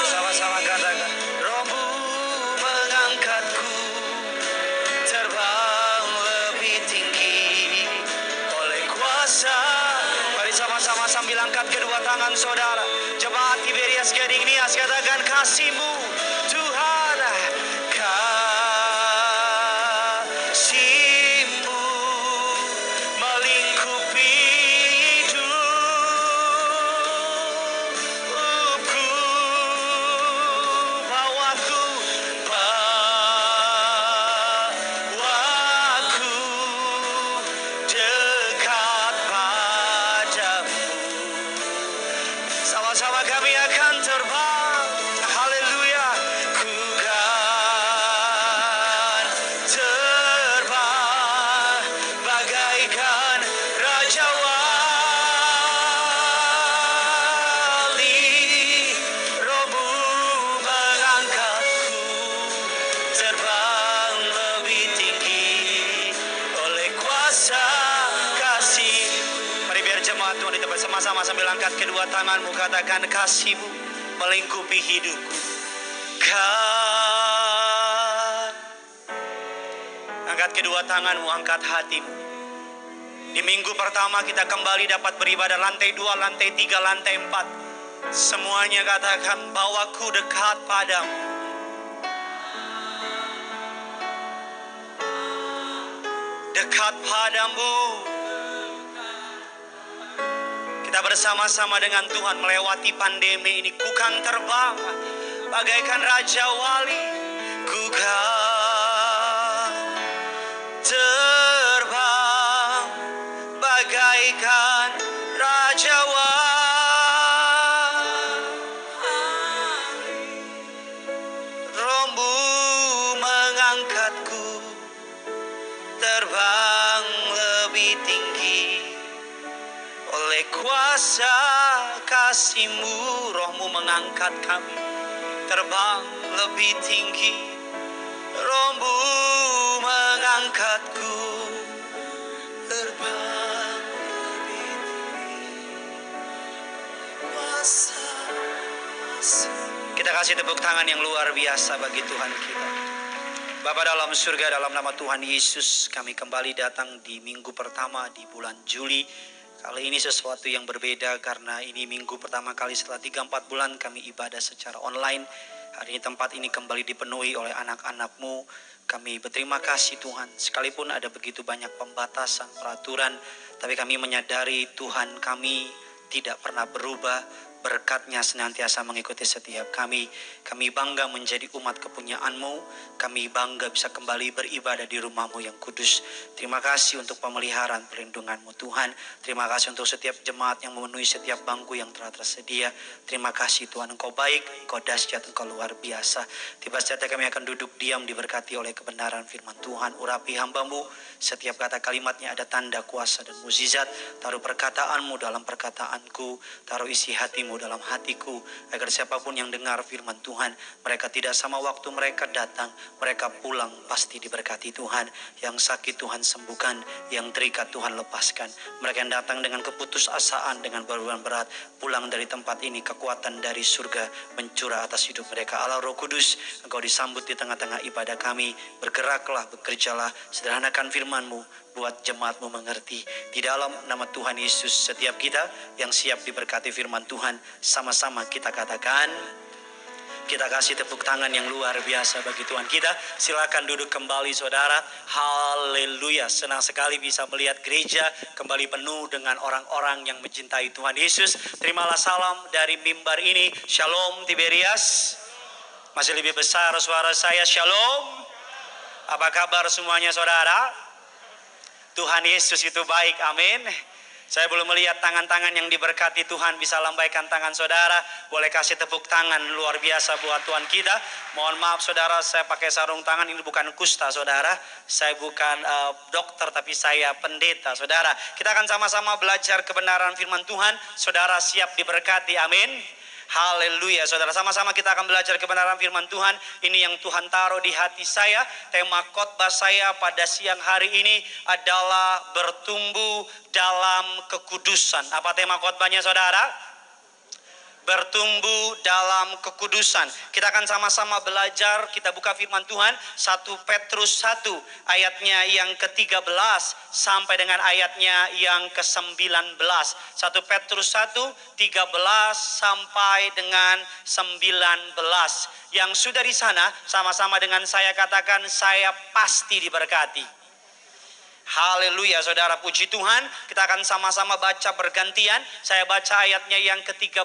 Sama-sama katakan, Rohmu mengangkatku terbang lebih tinggi oleh kuasa. Mari sama-sama sambil angkat kedua tangan saudara. Jemaat Tiberias Gading Nias, katakan kasih-Mu Tuhan, kasih-Mu melingkupi hidupku, bawaku dekat padamu. Sama-sama kami akan terbang. Haleluya. Ku kan terbang bagaikan Raja Wali. Rohmu mengangkatku terbang lebih tinggi oleh kuasa kasih. Mari biar jemaat Tuhan kita bersama-sama sambil angkat kedua tanganmu, katakan kasih-Mu melingkupi hidupku. Angkat kedua tanganmu, angkat hatimu. Di minggu pertama kita kembali dapat beribadah lantai 2, lantai 3, lantai 4. Semuanya katakan bawaku dekat padamu. Dekat padamu. Kita bersama-sama dengan Tuhan melewati pandemi ini. Ku kan terbang bagaikan Raja Wali. Ku kan terbang bagaikan Raja Wali. Rohmu mengangkatku terbang lebih tinggi oleh kuasa kasih-Mu. Rohmu mengangkat kami terbang lebih tinggi. Rohmu mengangkatku terbang lebih tinggi. Kuasa kasih. Kita kasih tepuk tangan yang luar biasa bagi Tuhan kita. Bapa dalam surga, dalam nama Tuhan Yesus, kami kembali datang di minggu pertama di bulan Juli. Kali ini sesuatu yang berbeda karena ini minggu pertama kali setelah 3-4 bulan kami ibadah secara online. Hari ini tempat ini kembali dipenuhi oleh anak-anak-Mu. Kami berterima kasih Tuhan, sekalipun ada begitu banyak pembatasan, peraturan, tapi kami menyadari Tuhan kami tidak pernah berubah. Berkat-Nya senantiasa mengikuti setiap kami. Kami bangga menjadi umat kepunyaan-Mu. Kami bangga bisa kembali beribadah di rumah-Mu yang kudus. Terima kasih untuk pemeliharaan perlindungan-Mu Tuhan. Terima kasih untuk setiap jemaat yang memenuhi setiap bangku yang telah tersedia. Terima kasih Tuhan, Engkau baik, Engkau dahsyat, Engkau luar biasa. Tiba saatnya kami akan duduk diam diberkati oleh kebenaran firman Tuhan. Urapi hamba-Mu, setiap kata kalimatnya ada tanda kuasa dan mukjizat. Taruh perkataan-Mu dalam perkataanku, taruh isi hati-Mu dalam hatiku, agar siapapun yang dengar firman Tuhan, mereka tidak sama waktu mereka datang, mereka pulang pasti diberkati Tuhan. Yang sakit Tuhan sembuhkan, yang terikat Tuhan lepaskan. Mereka yang datang dengan keputusasaan, dengan beban berat, pulang dari tempat ini kekuatan dari surga mencurah atas hidup mereka. Allah Roh Kudus, Engkau disambut di tengah-tengah ibadah kami. Bergeraklah, bekerjalah, sederhanakan firman-Mu, buat jemaat-Mu mengerti. Di dalam nama Tuhan Yesus, setiap kita yang siap diberkati firman Tuhan, sama-sama kita katakan, kita kasih tepuk tangan yang luar biasa bagi Tuhan kita. Silakan duduk kembali saudara. Haleluya, senang sekali bisa melihat gereja kembali penuh dengan orang-orang yang mencintai Tuhan Yesus. Terimalah salam dari mimbar ini. Shalom Tiberias. Masih lebih besar suara saya, shalom. Apa kabar semuanya saudara? Tuhan Yesus itu baik, amin. Saya belum melihat tangan-tangan yang diberkati Tuhan. Bisa lambaikan tangan saudara. Boleh kasih tepuk tangan luar biasa buat Tuhan kita. Mohon maaf saudara, saya pakai sarung tangan. Ini bukan kusta saudara. Saya bukan dokter, tapi saya pendeta saudara. Kita akan sama-sama belajar kebenaran firman Tuhan. Saudara siap diberkati, amin. Haleluya, saudara. Sama-sama kita akan belajar kebenaran firman Tuhan. Ini yang Tuhan taruh di hati saya. Tema khotbah saya pada siang hari ini adalah bertumbuh dalam kekudusan. Apa tema khotbahnya saudara? Bertumbuh dalam kekudusan. Kita akan sama-sama belajar. Kita buka firman Tuhan 1 Petrus 1 ayatnya yang ke-13 sampai dengan ayatnya yang ke-19. 1 Petrus 1 13 sampai dengan 19. Yang sudah di sana sama-sama dengan saya katakan, saya pasti diberkati. Haleluya, saudara, puji Tuhan. Kita akan sama-sama baca bergantian. Saya baca ayatnya yang ke-13,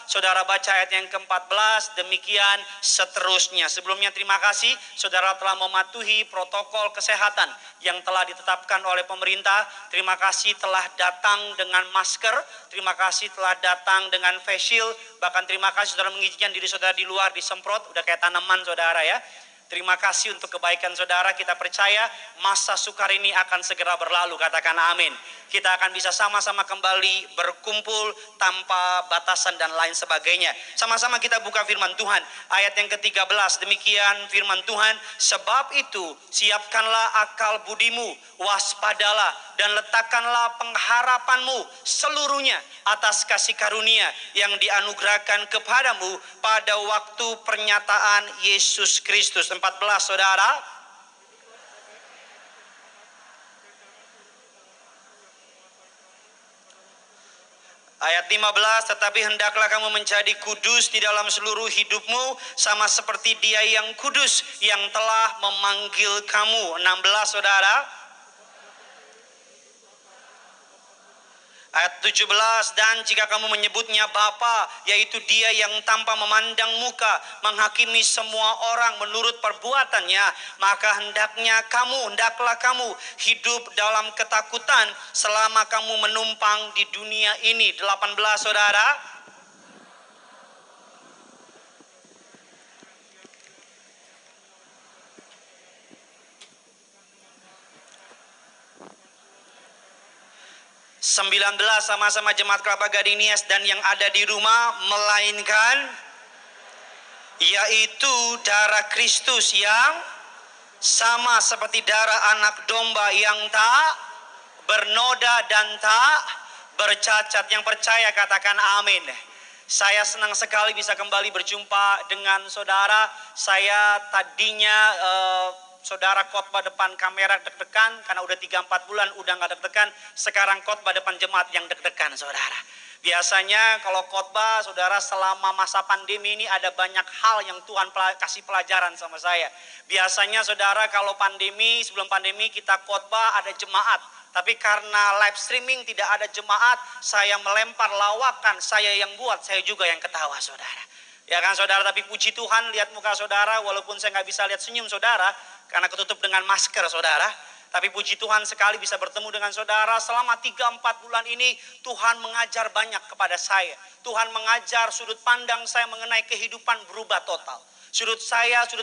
saudara baca ayat yang ke-14, demikian seterusnya. Sebelumnya terima kasih saudara telah mematuhi protokol kesehatan yang telah ditetapkan oleh pemerintah. Terima kasih telah datang dengan masker. Terima kasih telah datang dengan face shield. Bahkan terima kasih saudara mengizinkan diri saudara di luar disemprot. Udah kayak tanaman saudara ya. Terima kasih untuk kebaikan saudara. Kita percaya masa sukar ini akan segera berlalu. Katakan amin. Kita akan bisa sama-sama kembali berkumpul tanpa batasan dan lain sebagainya. Sama-sama kita buka firman Tuhan. Ayat yang ke-13. Demikian firman Tuhan. Sebab itu siapkanlah akal budimu, waspadalah dan letakkanlah pengharapanmu seluruhnya atas kasih karunia yang dianugerahkan kepadamu pada waktu pernyataan Yesus Kristus. 14 saudara. Ayat 15, tetapi hendaklah kamu menjadi kudus di dalam seluruh hidupmu, sama seperti Dia yang kudus yang telah memanggil kamu. 16 saudara. Ayat 17, dan jika kamu menyebutnya Bapa, yaitu Dia yang tanpa memandang muka menghakimi semua orang menurut perbuatannya, maka hendaklah kamu hidup dalam ketakutan selama kamu menumpang di dunia ini. 18 saudara. (19) sama-sama jemaat Kelapa Gading Nias dan yang ada di rumah, melainkan yaitu darah Kristus yang sama seperti darah anak domba yang tak bernoda dan tak bercacat. Yang percaya katakan amin. Saya senang sekali bisa kembali berjumpa dengan saudara. Saya tadinya saudara khotbah depan kamera deg-degan karena udah 3-4 bulan udah gak deg-degan. Sekarang khotbah depan jemaat yang deg-degan saudara. Biasanya kalau khotbah saudara selama masa pandemi ini ada banyak hal yang Tuhan kasih pelajaran sama saya. Biasanya saudara kalau pandemi, sebelum pandemi kita khotbah ada jemaat. Tapi karena live streaming tidak ada jemaat, saya melempar lawakan, saya yang buat, saya juga yang ketawa saudara. Ya kan saudara, tapi puji Tuhan lihat muka saudara, walaupun saya gak bisa lihat senyum saudara, karena ketutup dengan masker saudara. Tapi puji Tuhan sekali bisa bertemu dengan saudara. Selama 3-4 bulan ini Tuhan mengajar banyak kepada saya. Tuhan mengajar sudut pandang saya mengenai kehidupan berubah total. Sudut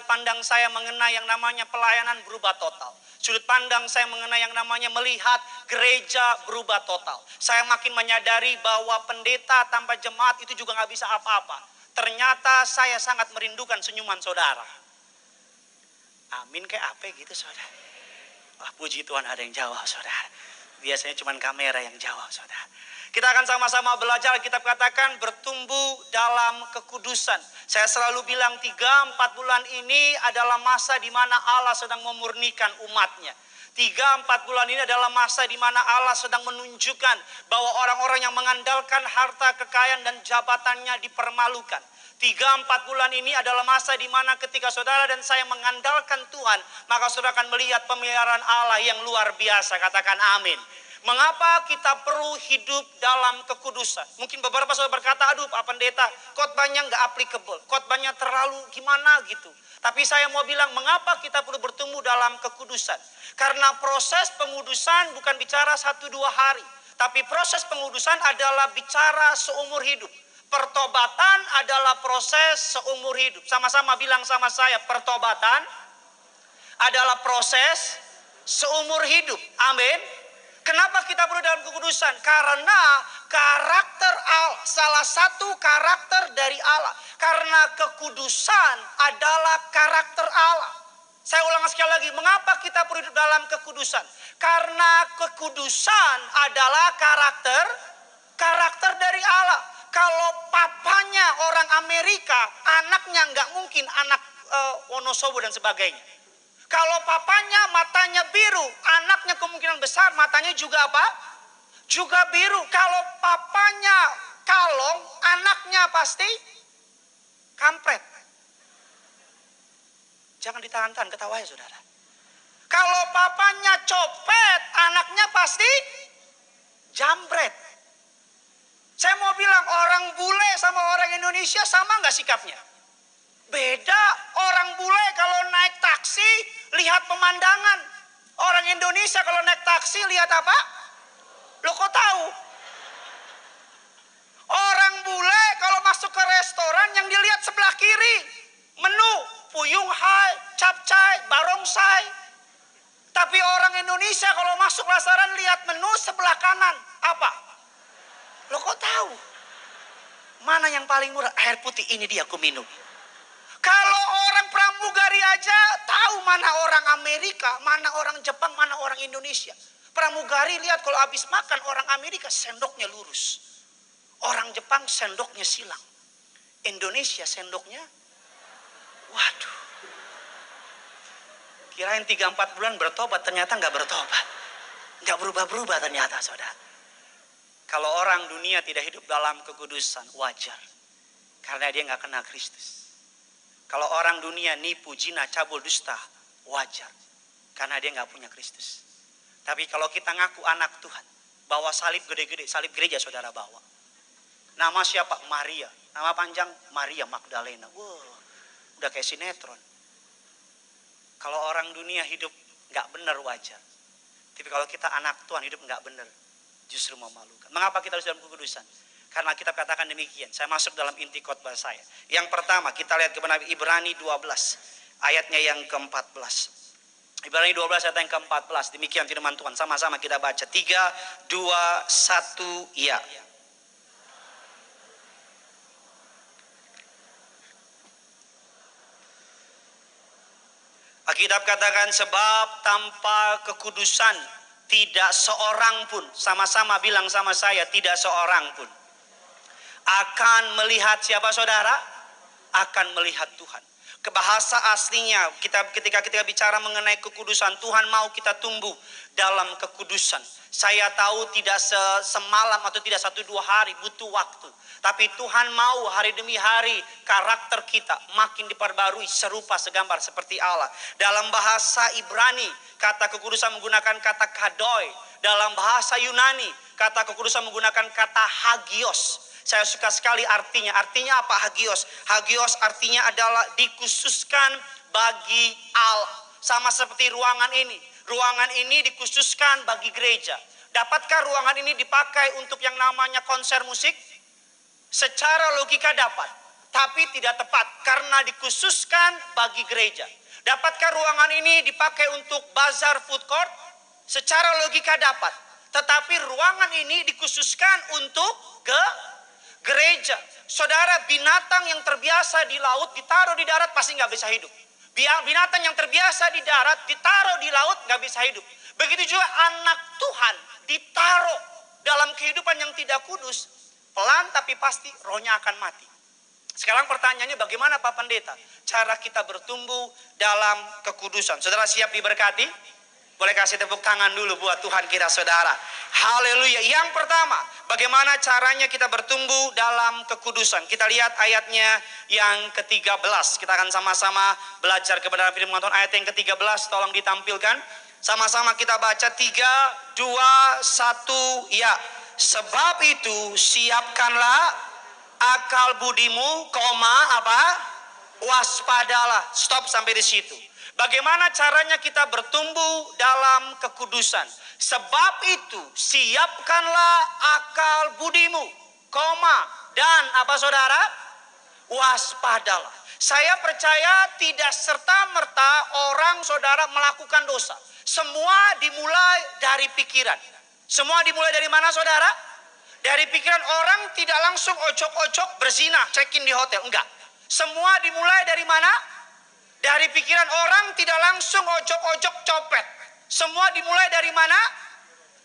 pandang saya mengenai yang namanya pelayanan berubah total. Sudut pandang saya mengenai yang namanya melihat gereja berubah total. Saya makin menyadari bahwa pendeta tanpa jemaat itu juga gak bisa apa-apa. Ternyata saya sangat merindukan senyuman saudara. Amin kayak apa gitu saudara. Wah, puji Tuhan ada yang jawab saudara. Biasanya cuma kamera yang jawab saudara. Kita akan sama-sama belajar. Kitab katakan bertumbuh dalam kekudusan. Saya selalu bilang 3-4 bulan ini adalah masa di mana Allah sedang memurnikan umatnya. 3-4 bulan ini adalah masa di mana Allah sedang menunjukkan bahwa orang-orang yang mengandalkan harta, kekayaan dan jabatannya dipermalukan. 3-4 bulan ini adalah masa di mana ketika saudara dan saya mengandalkan Tuhan, maka saudara akan melihat pemeliharaan Allah yang luar biasa. Katakan amin. Mengapa kita perlu hidup dalam kekudusan? Mungkin beberapa saudara berkata, aduh Pak Pendeta, khotbahnya nggak applicable, khotbahnya terlalu gimana gitu. Tapi saya mau bilang, mengapa kita perlu bertumbuh dalam kekudusan? Karena proses pengudusan bukan bicara 1-2 hari. Tapi proses pengudusan adalah bicara seumur hidup. Pertobatan adalah proses seumur hidup. Sama-sama bilang sama saya, pertobatan adalah proses seumur hidup. Amin. Kenapa kita perlu dalam kekudusan? Karena karakter Allah, salah satu karakter dari Allah. Karena kekudusan adalah karakter Allah. Saya ulang sekali lagi, mengapa kita perlu hidup dalam kekudusan? Karena kekudusan adalah karakter dari Allah. Kalau papanya orang Amerika, anaknya nggak mungkin anak Wonosobo dan sebagainya. Kalau papanya matanya biru, anaknya kemungkinan besar matanya juga apa? Juga biru. Kalau papanya kalong, anaknya pasti kampret. Jangan ditahan-tahan, ketawa ya saudara. Kalau papanya copet, anaknya pasti jambret. Saya mau bilang orang bule sama orang Indonesia sama nggak sikapnya? Beda. Orang bule kalau naik taksi lihat pemandangan. Orang Indonesia kalau naik taksi lihat apa? Lo kok tahu? Orang bule kalau masuk ke restoran yang dilihat sebelah kiri menu puyung hai, capcay, barongsai. Tapi orang Indonesia kalau masuk restoran lihat menu sebelah kanan apa? Lo kok tahu? Mana yang paling murah? Air putih ini dia aku minum. Kalau orang pramugari aja tahu mana orang Amerika, mana orang Jepang, mana orang Indonesia. Pramugari lihat kalau habis makan orang Amerika sendoknya lurus. Orang Jepang sendoknya silang. Indonesia sendoknya, waduh. Kirain 3-4 bulan bertobat, ternyata nggak bertobat. Nggak berubah-berubah ternyata saudara. Kalau orang dunia tidak hidup dalam kekudusan, wajar. Karena dia nggak kenal Kristus. Kalau orang dunia nipu, zina, cabul, dusta, wajar. Karena dia nggak punya Kristus. Tapi kalau kita ngaku anak Tuhan, bawa salib gede-gede, salib gereja saudara bawa. Nama siapa? Maria. Nama panjang Maria Magdalena. Wow, udah kayak sinetron. Kalau orang dunia hidup nggak benar wajar. Tapi kalau kita anak Tuhan hidup nggak benar, justru memalukan. Mengapa kita harus dalam kekudusan? Karena kita katakan demikian. Saya masuk dalam inti khotbah saya. Yang pertama kita lihat kebenaran Ibrani 12. Ayatnya yang ke-14. Ibrani 12 ayat yang ke-14. Demikian firman Tuhan. Sama-sama kita baca. 3, 2, 1, ya. Alkitab katakan sebab tanpa kekudusan tidak seorang pun. Sama-sama bilang sama saya, tidak seorang pun akan melihat siapa saudara? Akan melihat Tuhan. Kebahasa aslinya ketika kita bicara mengenai kekudusan, Tuhan mau kita tumbuh dalam kekudusan. Saya tahu tidak semalam atau tidak 1-2 hari, butuh waktu. Tapi Tuhan mau hari demi hari karakter kita makin diperbarui serupa segambar seperti Allah. Dalam bahasa Ibrani kata kekudusan menggunakan kata kadoi. Dalam bahasa Yunani kata kekudusan menggunakan kata hagios. Saya suka sekali artinya. Artinya apa hagios? Hagios artinya adalah dikhususkan bagi Allah. Sama seperti ruangan ini. Ruangan ini dikhususkan bagi gereja. Dapatkah ruangan ini dipakai untuk yang namanya konser musik? Secara logika dapat. Tapi tidak tepat karena dikhususkan bagi gereja. Dapatkah ruangan ini dipakai untuk bazar food court? Secara logika dapat. Tetapi ruangan ini dikhususkan untuk gereja. Saudara, binatang yang terbiasa di laut ditaruh di darat pasti nggak bisa hidup. Binatang yang terbiasa di darat ditaruh di laut nggak bisa hidup. Begitu juga anak Tuhan ditaruh dalam kehidupan yang tidak kudus, pelan tapi pasti rohnya akan mati. Sekarang pertanyaannya bagaimana Pak Pendeta cara kita bertumbuh dalam kekudusan? Saudara siap diberkati? Boleh kasih tepuk tangan dulu buat Tuhan kita saudara. Haleluya. Yang pertama, bagaimana caranya kita bertumbuh dalam kekudusan? Kita lihat ayatnya yang ke-13. Kita akan sama-sama belajar kebenaran firman Tuhan. Ayat yang ke-13 tolong ditampilkan. Sama-sama kita baca 3, 2, 1, ya. Sebab itu siapkanlah akal budimu, apa? Waspadalah. Stop sampai di situ. Bagaimana caranya kita bertumbuh dalam kekudusan? Sebab itu siapkanlah akal budimu, dan apa saudara? Waspadalah. Saya percaya tidak serta-merta orang saudara melakukan dosa. Semua dimulai dari pikiran. Semua dimulai dari mana saudara? Dari pikiran. Orang tidak langsung ojok-ojok berzina, check-in di hotel. Enggak. Semua dimulai dari mana? Dari pikiran. Orang tidak langsung ojok-ojok copet. Semua dimulai dari mana?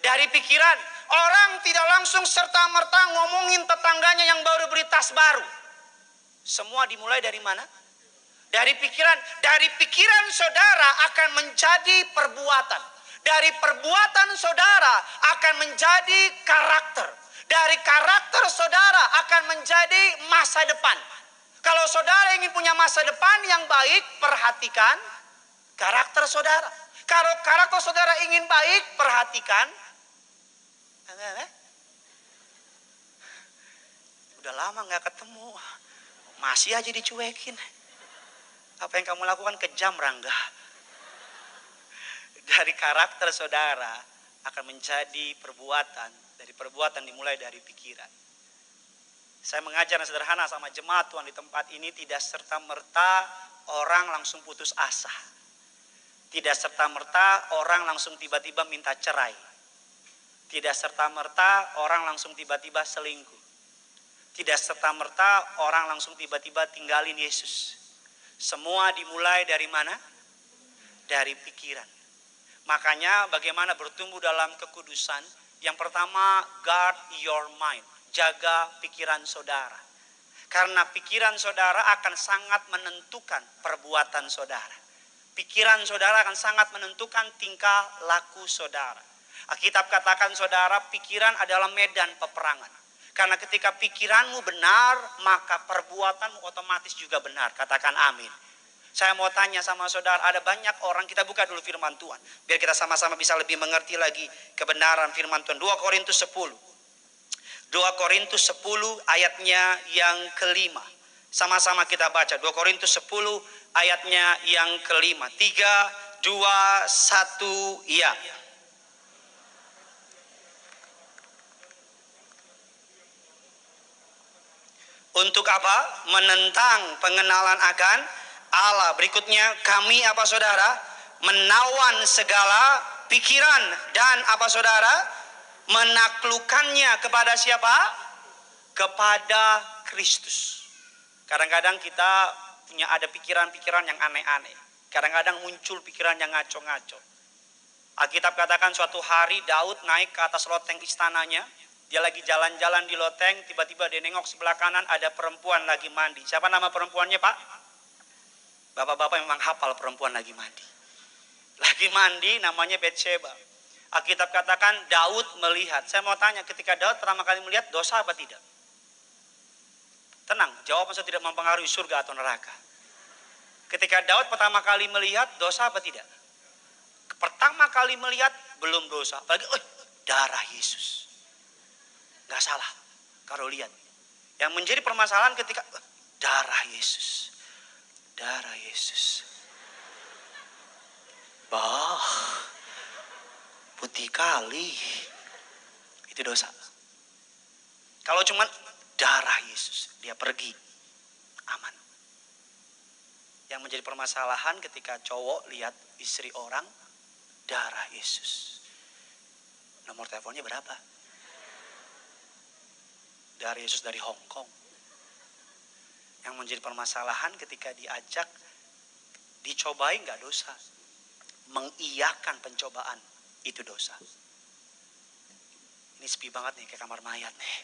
Dari pikiran. Orang tidak langsung serta-merta ngomongin tetangganya yang baru beli tas baru. Semua dimulai dari mana? Dari pikiran. Dari pikiran saudara akan menjadi perbuatan. Dari perbuatan saudara akan menjadi karakter. Dari karakter saudara akan menjadi masa depan. Kalau saudara ingin punya masa depan yang baik, perhatikan karakter saudara. Kalau karakter saudara ingin baik, perhatikan. Udah lama gak ketemu, masih aja dicuekin. Apa yang kamu lakukan kejam, Rangga. Dari karakter saudara akan menjadi perbuatan. Dari perbuatan dimulai dari pikiran. Saya mengajar yang sederhana sama jemaat Tuhan di tempat ini, tidak serta-merta orang langsung putus asa. Tidak serta-merta orang langsung tiba-tiba minta cerai. Tidak serta-merta orang langsung tiba-tiba selingkuh. Tidak serta-merta orang langsung tiba-tiba tinggalin Yesus. Semua dimulai dari mana? Dari pikiran. Makanya bagaimana bertumbuh dalam kekudusan? Yang pertama, guard your mind. Jaga pikiran saudara. Karena pikiran saudara akan sangat menentukan perbuatan saudara. Pikiran saudara akan sangat menentukan tingkah laku saudara. Alkitab katakan saudara, pikiran adalah medan peperangan. Karena ketika pikiranmu benar, maka perbuatanmu otomatis juga benar. Katakan amin. Saya mau tanya sama saudara, ada banyak orang, kita buka dulu firman Tuhan. Biar kita sama-sama bisa lebih mengerti lagi kebenaran firman Tuhan. 2 Korintus 10. 2 Korintus 10 ayatnya yang kelima. Sama-sama kita baca. 2 Korintus 10 ayatnya yang kelima. 3, 2, 1, ya. Untuk apa? Menentang pengenalan akan Allah. Berikutnya, kami apa saudara? Menawan segala pikiran dan apa saudara? Menaklukkannya kepada siapa? Kepada Kristus. Kadang-kadang kita punya ada pikiran-pikiran yang aneh-aneh. Kadang-kadang muncul pikiran yang ngaco-ngaco. Alkitab katakan suatu hari Daud naik ke atas loteng istananya. Dia lagi jalan-jalan di loteng, tiba-tiba dia nengok sebelah kanan ada perempuan lagi mandi. Siapa nama perempuannya, Pak? Bapak-bapak memang hafal perempuan lagi mandi. Lagi mandi namanya Betsheba. Alkitab katakan Daud melihat. Saya mau tanya, ketika Daud pertama kali melihat, dosa apa tidak? Tenang, jawaban saya tidak mempengaruhi surga atau neraka. Ketika Daud pertama kali melihat, dosa apa tidak? Pertama kali melihat, belum dosa. Apalagi, darah Yesus. Gak salah kalau lihat. Yang menjadi permasalahan ketika darah Yesus. Darah Yesus. Bah, putih kali. Itu dosa. Kalau cuman darah Yesus, dia pergi, aman. Yang menjadi permasalahan ketika cowok lihat istri orang, darah Yesus. Nomor teleponnya berapa? Darah Yesus dari Hong Kong. Yang menjadi permasalahan ketika diajak, dicobain gak dosa. Mengiyakan pencobaan, itu dosa. Ini sepi banget nih, kayak kamar mayat nih.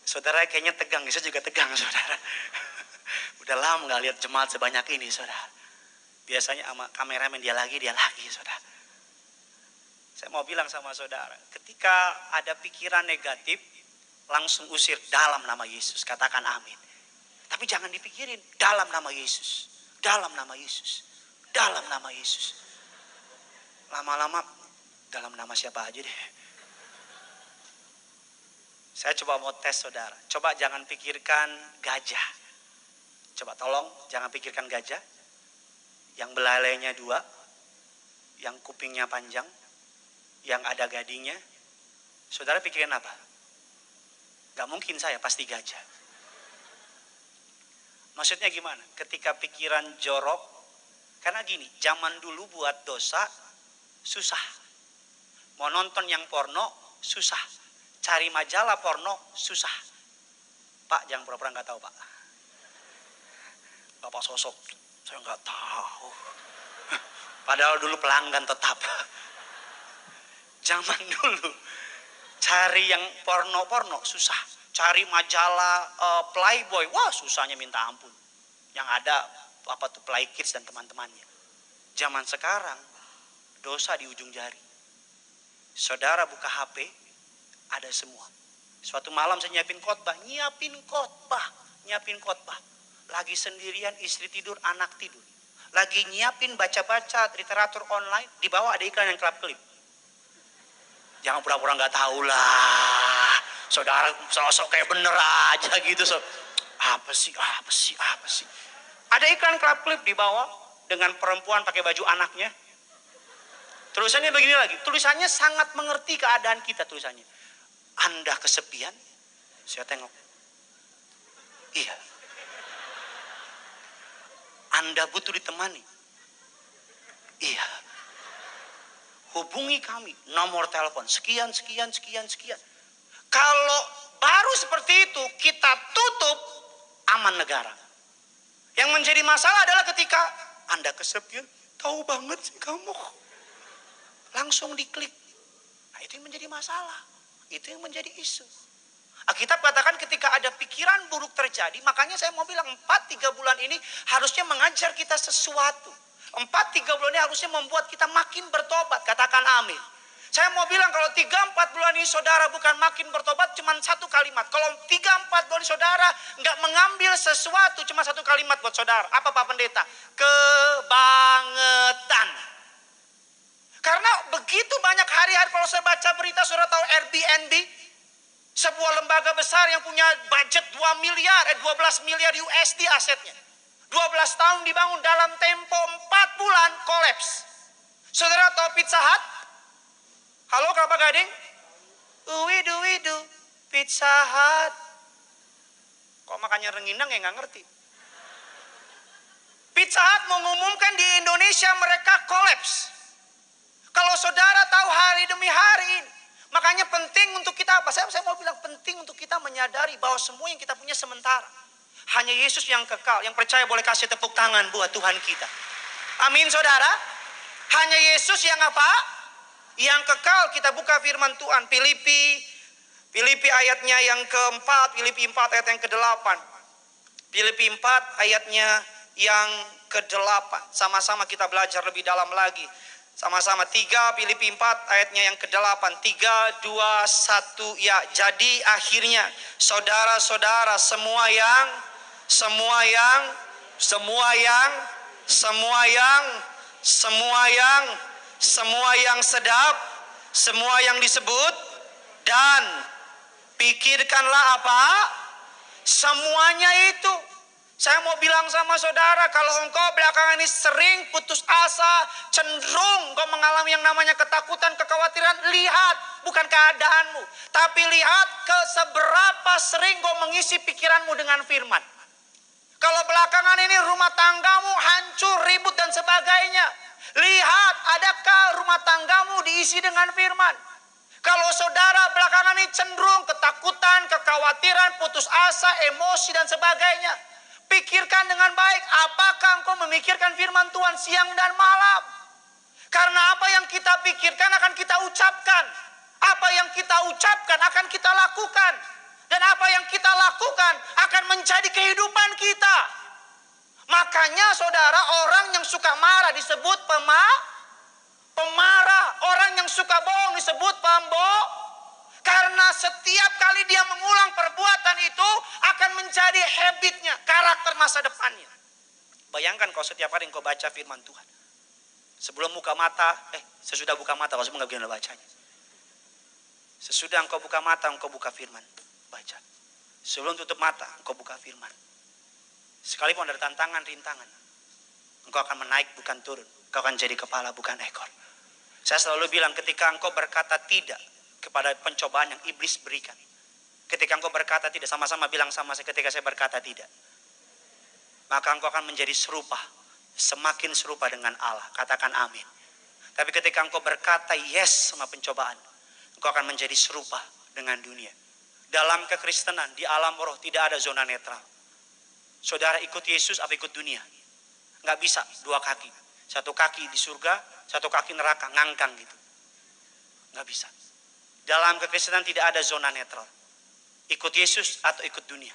Saudara kayaknya tegang, saya juga tegang saudara. Udah lama gak lihat jemaat sebanyak ini saudara. Biasanya sama kameramen dia lagi saudara. Saya mau bilang sama saudara, ketika ada pikiran negatif, langsung usir dalam nama Yesus. Katakan amin. Tapi jangan dipikirin dalam nama Yesus. Dalam nama Yesus. Dalam nama Yesus. Lama-lama dalam nama siapa aja deh. Saya coba mau tes saudara. Coba jangan pikirkan gajah. Coba tolong jangan pikirkan gajah. Yang belalainya 2. yang kupingnya panjang, yang ada gadingnya. Saudara pikirin apa? Gak mungkin saya, pasti gajah. Maksudnya gimana? Ketika pikiran jorok, karena gini, zaman dulu buat dosa susah. Mau nonton yang porno susah. Cari majalah porno susah. Pak, jangan pura-pura gak tahu, Pak. Bapak sosok, saya gak tahu. Padahal dulu pelanggan tetap. Zaman dulu cari yang porno-porno susah. Cari majalah Playboy, wah susahnya minta ampun. Yang ada apa tuh Play Kids dan teman-temannya. Zaman sekarang dosa di ujung jari. Saudara buka HP, ada semua. Suatu malam saya nyiapin khotbah. Lagi sendirian, istri tidur, anak tidur. Lagi nyiapin baca-baca literatur online, di bawah ada iklan yang kelap-kelip. Jangan pura-pura nggak tahu lah. Saudara sosok kayak bener aja gitu. Apa sih? Ada iklan kelap-kelip di bawah dengan perempuan pakai baju anaknya. Tulisannya begini lagi. Tulisannya sangat mengerti keadaan kita tulisannya. Anda kesepian? Saya tengok. Iya. Anda butuh ditemani? Iya. Hubungi kami, nomor telepon sekian. Kalau baru seperti itu kita tutup, aman negara. Yang menjadi masalah adalah ketika Anda kesepian, tahu banget sih kamu. Langsung diklik. Nah, itu yang menjadi masalah. Itu yang menjadi isu. Alkitab katakan ketika ada pikiran buruk terjadi, makanya saya mau bilang 4-3 bulan ini harusnya mengajar kita sesuatu. 4-3 bulan ini harusnya membuat kita makin bertobat. Katakan amin. Saya mau bilang kalau 3-4 bulan ini saudara bukan makin bertobat, cuma satu kalimat. Kalau 3-4 bulan ini saudara nggak mengambil sesuatu, cuma satu kalimat buat saudara. Apa Pak Pendeta? Kebangetan. Karena begitu banyak hari-hari kalau saya baca berita, saudara tahu Airbnb? Sebuah lembaga besar yang punya budget 12 miliar USD asetnya. 12 tahun dibangun, dalam tempo 4 bulan kolaps. Saudara tahu Pizza Hut? Halo Kelapa Gading? Widu, Pizza Hut. Kok makannya rengginang ya nggak ngerti. Pizza Hut mengumumkan di Indonesia mereka kolaps. Kalau saudara tahu hari demi hari ini, makanya penting untuk kita apa? Saya mau bilang penting untuk kita menyadari bahwa semua yang kita punya sementara. Hanya Yesus yang kekal. Yang percaya boleh kasih tepuk tangan buat Tuhan kita. Amin saudara. Hanya Yesus yang apa? Yang kekal. Kita buka firman Tuhan. Filipi ayatnya yang keempat. Filipi 4 ayat yang ke-8. Filipi 4 ayatnya yang ke-8. Sama-sama kita belajar lebih dalam lagi. Sama-sama 3 Filipi 4 ayatnya yang ke-8. 3, 2, 1. Ya, jadi akhirnya saudara-saudara semua yang sedap, semua yang disebut, dan pikirkanlah apa? Semuanya itu. Saya mau bilang sama saudara, kalau engkau belakangan ini sering putus asa, cenderung engkau mengalami yang namanya ketakutan, kekhawatiran, lihat bukan keadaanmu, tapi lihat ke seberapa sering engkau mengisi pikiranmu dengan firman. Kalau belakangan ini rumah tanggamu hancur, ribut dan sebagainya, lihat adakah rumah tanggamu diisi dengan firman. Kalau saudara belakangan ini cenderung ketakutan, kekhawatiran, putus asa, emosi dan sebagainya, pikirkan dengan baik, apakah engkau memikirkan firman Tuhan siang dan malam? Karena apa yang kita pikirkan akan kita ucapkan. Apa yang kita ucapkan akan kita lakukan. Dan apa yang kita lakukan akan menjadi kehidupan kita. Makanya saudara, orang yang suka marah disebut pemarah. Orang yang suka bohong disebut pembohong. Karena setiap kali dia mengulang perbuatan itu akan menjadi habitnya, karakter masa depannya. Bayangkan kalau setiap hari engkau baca firman Tuhan. Sebelum buka mata, sesudah buka mata, kalau semua nggak bacanya. Sesudah engkau buka mata, engkau buka firman, baca. Sebelum tutup mata, engkau buka firman. Sekalipun ada tantangan, rintangan, engkau akan menaik bukan turun. Engkau akan jadi kepala bukan ekor. Saya selalu bilang ketika engkau berkata tidak kepada pencobaan yang iblis berikan. Ketika engkau berkata tidak, sama-sama bilang sama saya, ketika saya berkata tidak. Maka engkau akan menjadi serupa, semakin serupa dengan Allah. Katakan amin. Tapi ketika engkau berkata yes sama pencobaan, engkau akan menjadi serupa dengan dunia. Dalam kekristenan, di alam roh tidak ada zona netral. Saudara ikut Yesus apa ikut dunia? Nggak bisa dua kaki. Satu kaki di surga, satu kaki neraka, ngangkang gitu. Nggak bisa. Dalam kekristenan tidak ada zona netral. Ikut Yesus atau ikut dunia.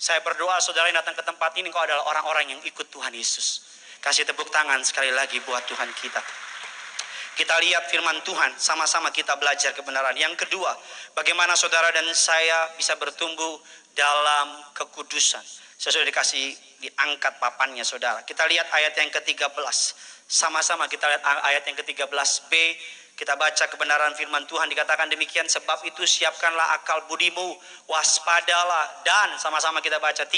Saya berdoa saudara yang datang ke tempat ini, engkau adalah orang-orang yang ikut Tuhan Yesus. Kasih tepuk tangan sekali lagi buat Tuhan kita. Kita lihat firman Tuhan, sama-sama kita belajar kebenaran. Yang kedua, bagaimana saudara dan saya bisa bertumbuh dalam kekudusan. Saya sudah dikasih diangkat papannya saudara. Kita lihat ayat yang ke-13. Sama-sama kita lihat ayat yang ke-13b. Kita baca kebenaran firman Tuhan, dikatakan demikian, sebab itu siapkanlah akal budimu, waspadalah, dan sama-sama kita baca 3,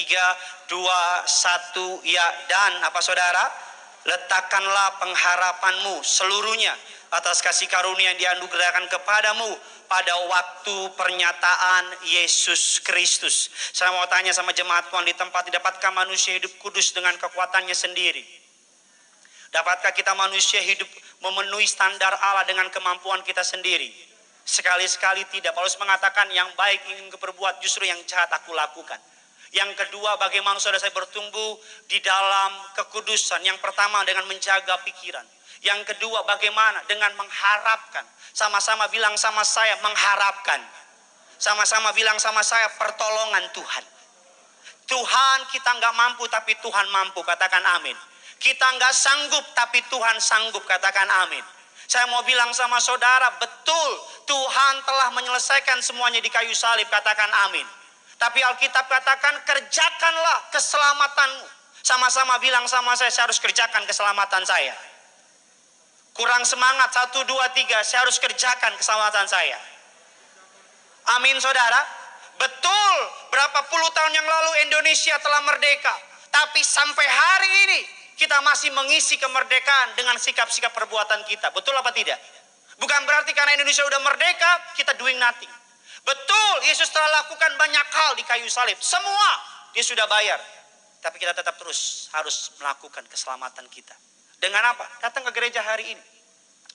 2, 1, ya, dan apa saudara? Letakkanlah pengharapanmu seluruhnya atas kasih karunia yang dianugerahkan kepadamu pada waktu pernyataan Yesus Kristus. Saya mau tanya sama jemaat Tuhan di tempat, dapatkah manusia hidup kudus dengan kekuatannya sendiri? Dapatkah kita manusia hidup memenuhi standar Allah dengan kemampuan kita sendiri? Sekali-sekali tidak. Paulus mengatakan yang baik ingin kuperbuat, justru yang jahat aku lakukan. Yang kedua, bagaimana saudara saya bertumbuh di dalam kekudusan. Yang pertama dengan menjaga pikiran. Yang kedua bagaimana dengan mengharapkan. Sama-sama bilang sama saya, mengharapkan. Sama-sama bilang sama saya, pertolongan Tuhan. Tuhan kita nggak mampu tapi Tuhan mampu, katakan amin. Kita nggak sanggup tapi Tuhan sanggup, katakan amin. Saya mau bilang sama saudara, betul Tuhan telah menyelesaikan semuanya di kayu salib, katakan amin. Tapi Alkitab katakan kerjakanlah keselamatanmu. Sama-sama bilang sama saya harus kerjakan keselamatan saya. Kurang semangat, 1, 2, 3, saya harus kerjakan keselamatan saya. Amin saudara. Betul, berapa puluh tahun yang lalu Indonesia telah merdeka. Tapi sampai hari ini kita masih mengisi kemerdekaan dengan sikap-sikap perbuatan kita. Betul apa tidak? Bukan berarti karena Indonesia udah merdeka, kita doing nothing. Betul, Yesus telah lakukan banyak hal di kayu salib. Semua dia sudah bayar. Tapi kita tetap terus harus melakukan keselamatan kita. Dengan apa? Datang ke gereja hari ini.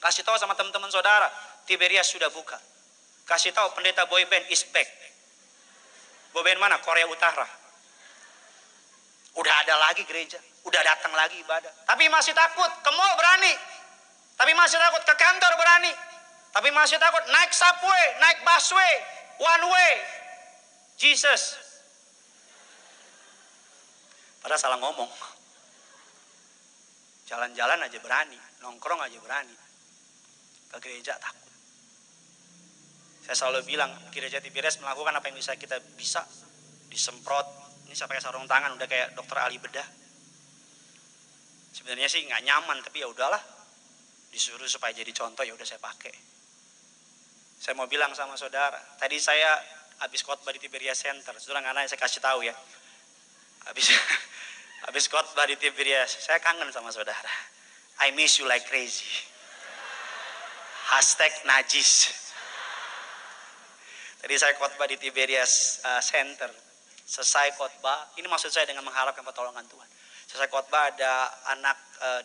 Kasih tahu sama teman-teman saudara, Tiberias sudah buka. Kasih tahu pendeta boyband is back. Boyband mana? Korea Utara. Udah ada lagi gereja. Udah datang lagi ibadah. Tapi masih takut, ke mall berani. Tapi masih takut, ke kantor berani. Tapi masih takut, naik subway, naik busway, one way. Jesus. Padahal salah ngomong. Jalan-jalan aja berani, nongkrong aja berani. Ke gereja takut. Saya selalu bilang, gereja Tiberias melakukan apa yang bisa kita bisa. Disemprot, ini saya pakai sarung tangan, udah kayak dokter ahli bedah. Sebenarnya sih nggak nyaman, tapi ya udahlah. Disuruh supaya jadi contoh, ya udah saya pakai. Saya mau bilang sama saudara, tadi saya habis khotbah di Tiberias Center. Saudara nggak nanya, saya kasih tahu ya. Habis khotbah di Tiberias, saya kangen sama saudara. I miss you like crazy. #najis. Tadi saya khotbah di Tiberias Center. Selesai khotbah, ini maksud saya dengan mengharapkan pertolongan Tuhan. Selesai khotbah ada anak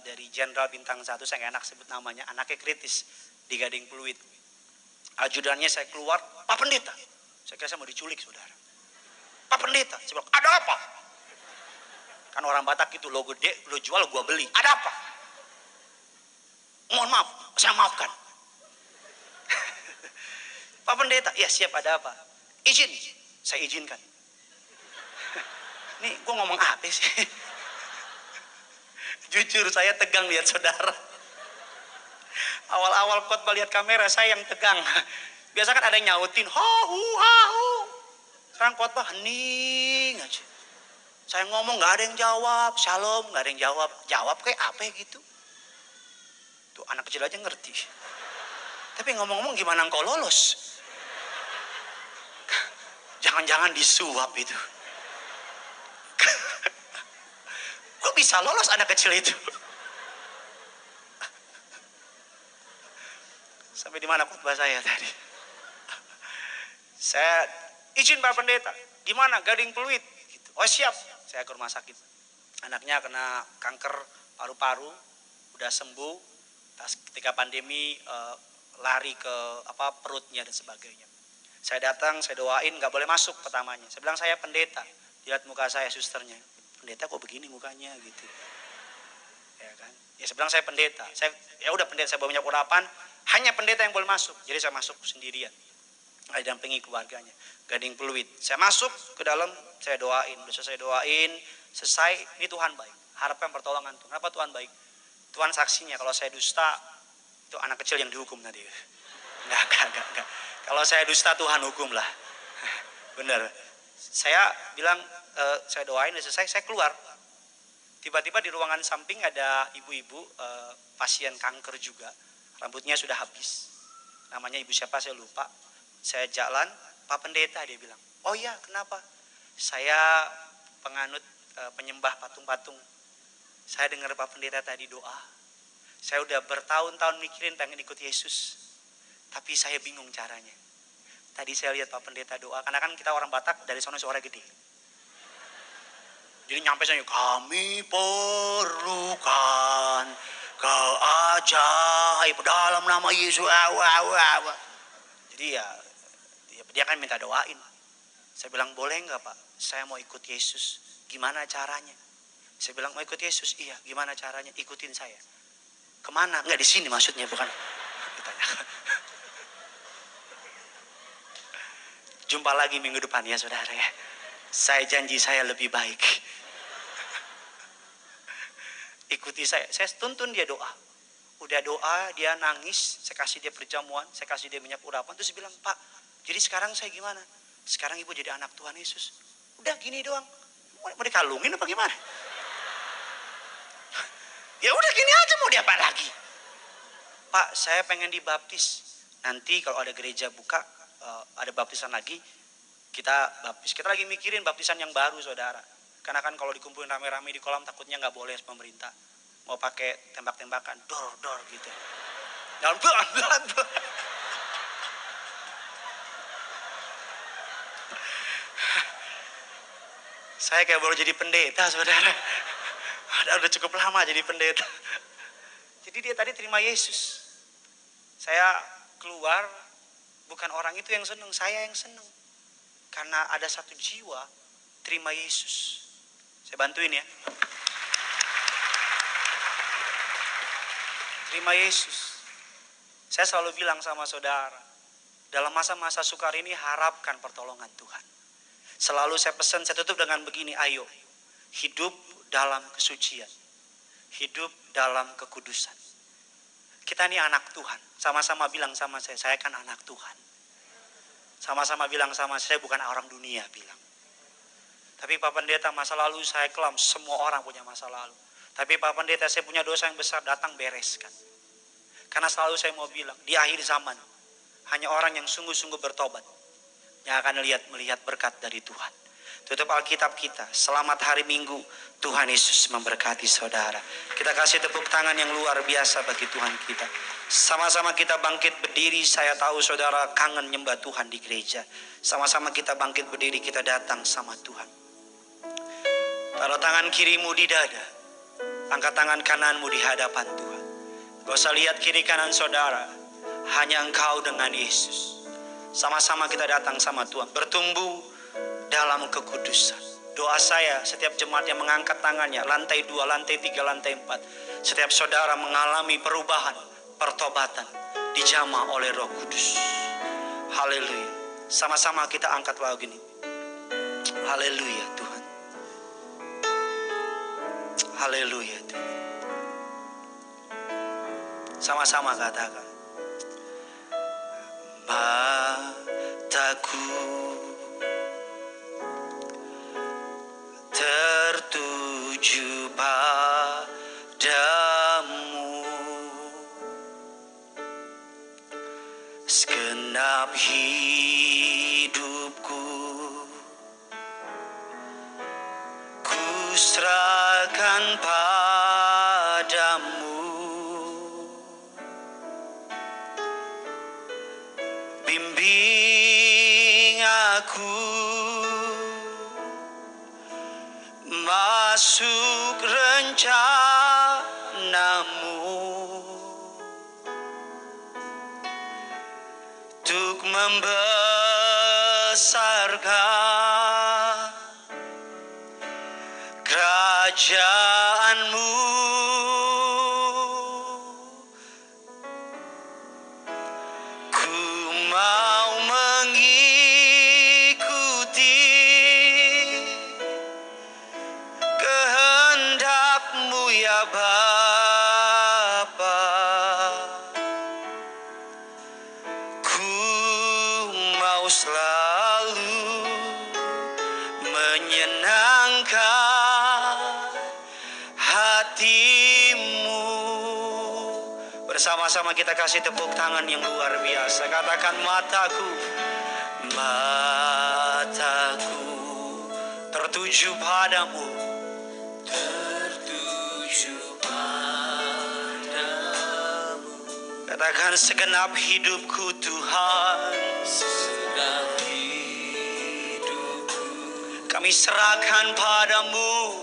dari Jenderal Bintang 1, saya nggak enak sebut namanya, anaknya kritis di Gading Pluit. Ajudannya saya keluar, Pak Pendeta. Saya kira saya mau diculik saudara. Pak Pendeta, saya bilang, ada apa? Kan orang Batak itu, lo gede, lo jual, gua beli. Ada apa? Mohon maaf, saya maafkan. Pak Pendeta, ya siap, ada apa? Izin, saya izinkan. Nih, gue ngomong apa sih? Jujur saya tegang lihat saudara. Awal-awal khotbah lihat kamera saya yang tegang. Biasa kan ada yang nyautin, hahu hahu. Sekarang khotbah hening aja. Saya ngomong nggak ada yang jawab, shalom nggak ada yang jawab. Jawab kayak apa gitu? Tuh anak kecil aja ngerti. Tapi ngomong-ngomong gimana engkau lolos? Jangan-jangan disuap itu. Kok bisa lolos anak kecil itu? Sampai di mana khotbah saya tadi? Saya izin Pak Pendeta. Di mana? Gading Pluit. Gitu. Oh siap. Saya ke rumah sakit. Anaknya kena kanker paru-paru, udah sembuh. Ketika pandemi lari ke perutnya dan sebagainya. Saya datang, saya doain, nggak boleh masuk pertamanya. Saya bilang saya pendeta. Lihat muka saya, susternya. Pendeta kok begini mukanya gitu. Ya kan? Ya saya bilang saya pendeta. Ya udah pendeta, saya bawa minyak urapan. Hanya pendeta yang boleh masuk. Jadi saya masuk sendirian. Didampingi keluarganya. Gading Pluit. Saya masuk ke dalam, saya doain. Udah selesai doain, selesai. Ini Tuhan baik. Harapkan pertolongan Tuhan. Kenapa Tuhan baik? Tuhan saksinya kalau saya dusta, itu anak kecil yang dihukum tadi. Enggak. Kalau saya dusta Tuhan hukum lah. Bener. Saya bilang, saya doain, udah selesai, saya keluar. Tiba-tiba di ruangan samping ada ibu-ibu pasien kanker juga. Rambutnya sudah habis. Namanya ibu siapa saya lupa. Saya jalan, Pak Pendeta dia bilang. Oh iya, kenapa? Saya penganut penyembah patung-patung. Saya dengar Pak Pendeta tadi doa. Saya udah bertahun-tahun mikirin pengen ikut Yesus. Tapi saya bingung caranya. Tadi saya lihat Pak Pendeta doa. Karena kan kita orang Batak dari sana suara gede. Jadi nyampe saya, kami perlukan keajaib dalam nama Yesus. Jadi ya dia kan minta doain. Saya bilang boleh nggak Pak? Saya mau ikut Yesus. Gimana caranya? Saya bilang mau ikut Yesus. Iya. Gimana caranya? Ikutin saya. Kemana? Nggak di sini maksudnya bukan. Ditanya. Jumpa lagi minggu depan ya saudara ya. Saya janji saya lebih baik. Ikuti saya. Saya tuntun dia doa. Udah doa, dia nangis. Saya kasih dia perjamuan. Saya kasih dia minyak urapan. Terus dia bilang, Pak, jadi sekarang saya gimana? Sekarang ibu jadi anak Tuhan Yesus. Udah gini doang. Mau dikalungin apa gimana? Ya udah gini aja, mau diapa lagi? Pak, saya pengen dibaptis. Nanti kalau ada gereja buka, ada baptisan lagi, kita baptis. Kita lagi mikirin baptisan yang baru saudara. Karena kan kalau dikumpulin rame-rame di kolam takutnya nggak boleh pemerintah. Mau pakai tembak-tembakan, dor gitu. Dalam saya kayak baru jadi pendeta saudara. Udah cukup lama jadi pendeta. Jadi dia tadi terima Yesus. Saya keluar, bukan orang itu yang senang, saya yang senang. Karena ada satu jiwa terima Yesus. Saya bantuin ya. Terima Yesus. Saya selalu bilang sama saudara, dalam masa-masa sukar ini harapkan pertolongan Tuhan. Selalu saya pesan, saya tutup dengan begini, ayo hidup dalam kesucian, hidup dalam kekudusan. Kita ini anak Tuhan, sama-sama bilang sama saya kan anak Tuhan. Sama-sama bilang sama saya bukan orang dunia bilang. Tapi Pak Pendeta masa lalu saya kelam, semua orang punya masa lalu. Tapi Pak Pendeta saya punya dosa yang besar, datang bereskan. Karena selalu saya mau bilang, di akhir zaman, hanya orang yang sungguh-sungguh bertobat, yang akan melihat berkat dari Tuhan. Tutup Alkitab kita, selamat hari Minggu, Tuhan Yesus memberkati saudara. Kita kasih tepuk tangan yang luar biasa bagi Tuhan kita. Sama-sama kita bangkit berdiri, saya tahu saudara kangen nyembah Tuhan di gereja. Sama-sama kita bangkit berdiri, kita datang sama Tuhan. Taruh tangan kirimu di dada, angkat tangan kananmu di hadapan Tuhan. Gak usah lihat kiri kanan saudara, hanya engkau dengan Yesus. Sama-sama kita datang sama Tuhan, bertumbuh dalam kekudusan. Doa saya setiap jemaat yang mengangkat tangannya, lantai 2, lantai 3, lantai 4, setiap saudara mengalami perubahan, pertobatan, dijamah oleh Roh Kudus. Haleluya. Sama-sama kita angkat lagu ini. Haleluya Tuhan. Haleluya Tuhan. Sama-sama katakan. Mataku tertuju padamu, segenap hidupku ku serahkan padamu. Ku masuk rencanamu untuk membesarkan kerajaanmu. Ku mau mengikuti kehendak-Mu ya Bapa. Ku mau selalu menyenangkan hati-Mu. Bersama-sama kita kasih tepuk tangan yang luar biasa. Katakan, mataku tertuju padamu. Katakan, segenap hidupku Tuhan, kami serahkan padamu.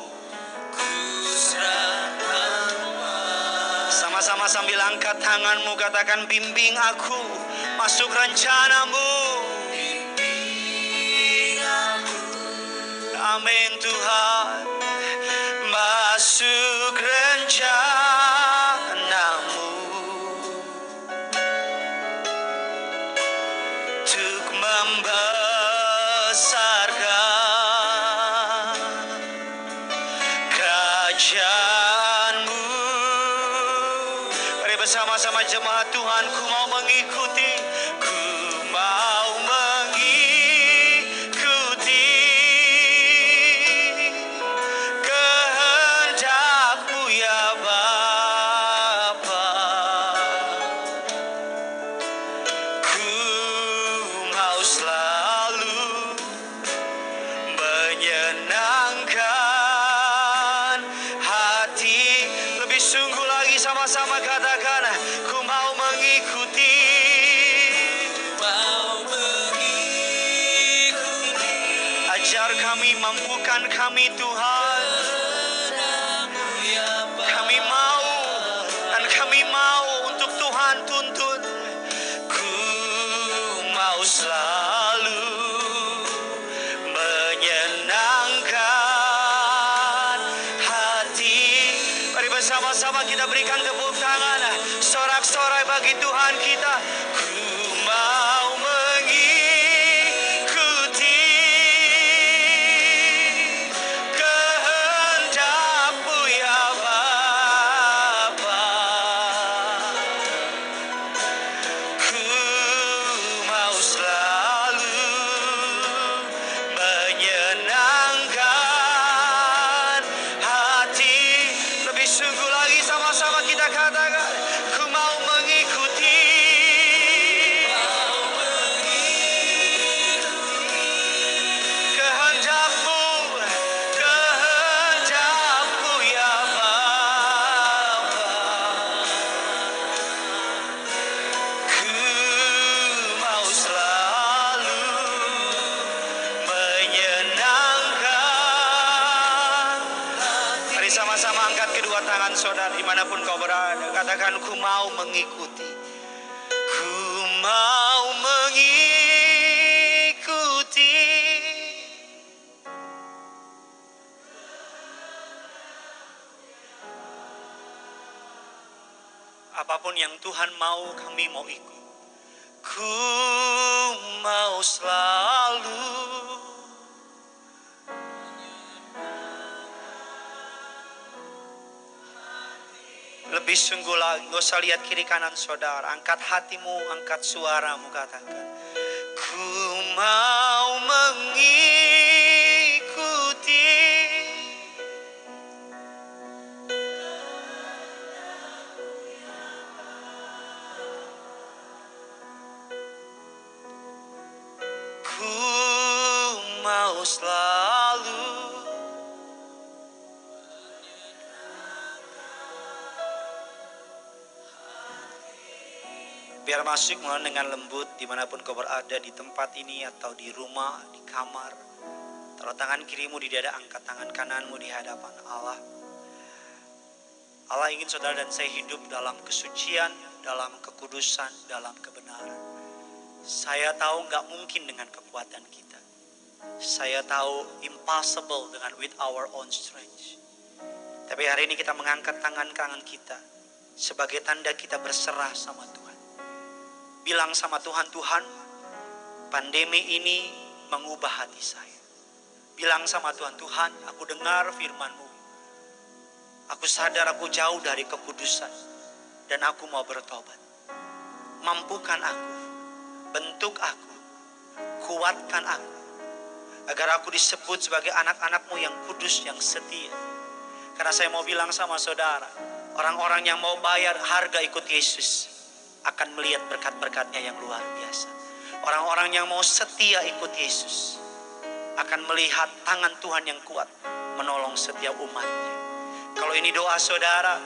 Sama-sama sambil angkat tanganmu, katakan, bimbing aku masuk rencana-Mu. Amin Tuhan. Masuk rencana-Mu untuk membesarkan kerajaan-Mu. Mari bersama-sama jemaat Tuhan, ku mau mengikuti, ku mau mengikuti kehendak-Mu ya Bapa. Ku mau selalu menyenangkan hati. Lebih sungguh lagi, sama-sama katakan, ku mau mengikuti. Ajar kami, mampukan kami Tuhan. Kami mau, dan kami mau untuk Tuhan tuntun. Ku mau selalu menyenangkan hati. Mari bersama-sama kita berikan tepuk tangan, sorak-sorai bagi Tuhan kita. Ku mau mengikuti kehendak-Mu ya Bapa. Ku mau selalu menyenangkan hati. Lebih sungguh lagi, sama-sama kita katakan, ku mau mengikuti kehendak-Mu, kehendak-Mu ya Bapa. Ku mau selalu menyenangkan. Mari sama-sama angkat kedua tangan saudara dimanapun kau berada. Katakan, ku mau mengikuti. Ku mau mengikuti apapun yang Tuhan mau, kami mau ikut. Ku mau selalu lebih sungguh lagi. Gak usah lihat kiri kanan saudara. Angkat hatimu, angkat suaramu, katakan, ku mau mengikuti mau selalu Biar masuk melalui dengan lembut dimanapun kau berada, di tempat ini atau di rumah, di kamar. Taruh tangan kirimu di dada, angkat tangan kananmu di hadapan Allah. Allah ingin saudara dan saya hidup dalam kesucian, dalam kekudusan, dalam kebenaran. Saya tahu gak mungkin dengan kekuatan kita. Saya tahu impossible dengan with our own strength. Tapi hari ini kita mengangkat tangan-tangan kita sebagai tanda kita berserah sama Tuhan. Bilang sama Tuhan, Tuhan, pandemi ini mengubah hati saya. Bilang sama Tuhan, Tuhan, aku dengar firman-Mu. Aku sadar aku jauh dari kekudusan dan aku mau bertobat. Mampukan aku, bentuk aku, kuatkan aku, agar aku disebut sebagai anak-anak-Mu yang kudus, yang setia. Karena saya mau bilang sama saudara, orang-orang yang mau bayar harga ikut Yesus akan melihat berkat-berkatnya yang luar biasa. Orang-orang yang mau setia ikut Yesus akan melihat tangan Tuhan yang kuat menolong setiap umatnya. Kalau ini doa saudara,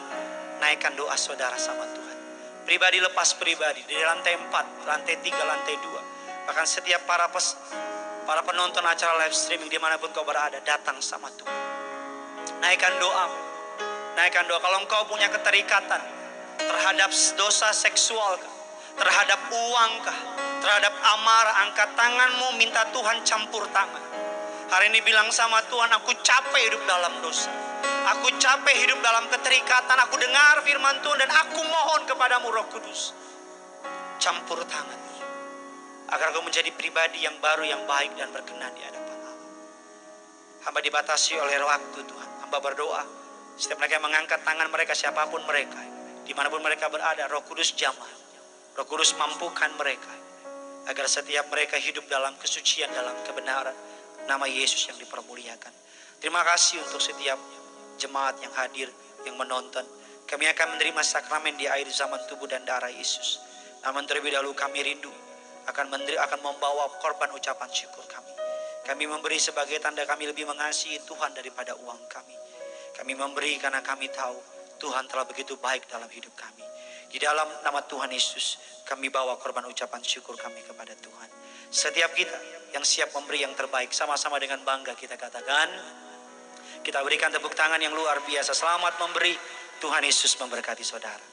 naikkan doa saudara sama Tuhan. Pribadi lepas pribadi, dari lantai 4, lantai 3, lantai 2. Bahkan setiap para penonton acara live streaming dimanapun kau berada, datang sama Tuhan. Naikkan doa. Naikkan doa. Kalau engkau punya keterikatan terhadap dosa seksual, terhadap uang, terhadap amarah, angkat tanganmu, minta Tuhan campur tangan. Hari ini bilang sama Tuhan, aku capek hidup dalam dosa. Aku capek hidup dalam keterikatan. Aku dengar firman Tuhan dan aku mohon kepadamu Roh Kudus. Campur tangan. Agar aku menjadi pribadi yang baru, yang baik dan berkenan di hadapan Allah. Hamba dibatasi oleh waktu Tuhan. Hamba berdoa. Setiap mereka mengangkat tangan mereka, siapapun mereka, dimanapun mereka berada, Roh Kudus jamah. Roh Kudus mampukan mereka. Agar setiap mereka hidup dalam kesucian, dalam kebenaran. Nama Yesus yang dipermuliakan. Terima kasih untuk setiap jemaat yang hadir, yang menonton. Kami akan menerima sakramen di air zaman tubuh dan darah Yesus. Namun terlebih dahulu kami rindu akan membawa korban ucapan syukur kami. Kami memberi sebagai tanda kami lebih mengasihi Tuhan daripada uang kami. Kami memberi karena kami tahu Tuhan telah begitu baik dalam hidup kami. Di dalam nama Tuhan Yesus, kami bawa korban ucapan syukur kami kepada Tuhan. Setiap kita yang siap memberi yang terbaik, sama-sama dengan bangga kita katakan, kita berikan tepuk tangan yang luar biasa. Selamat memberi, Tuhan Yesus memberkati saudara.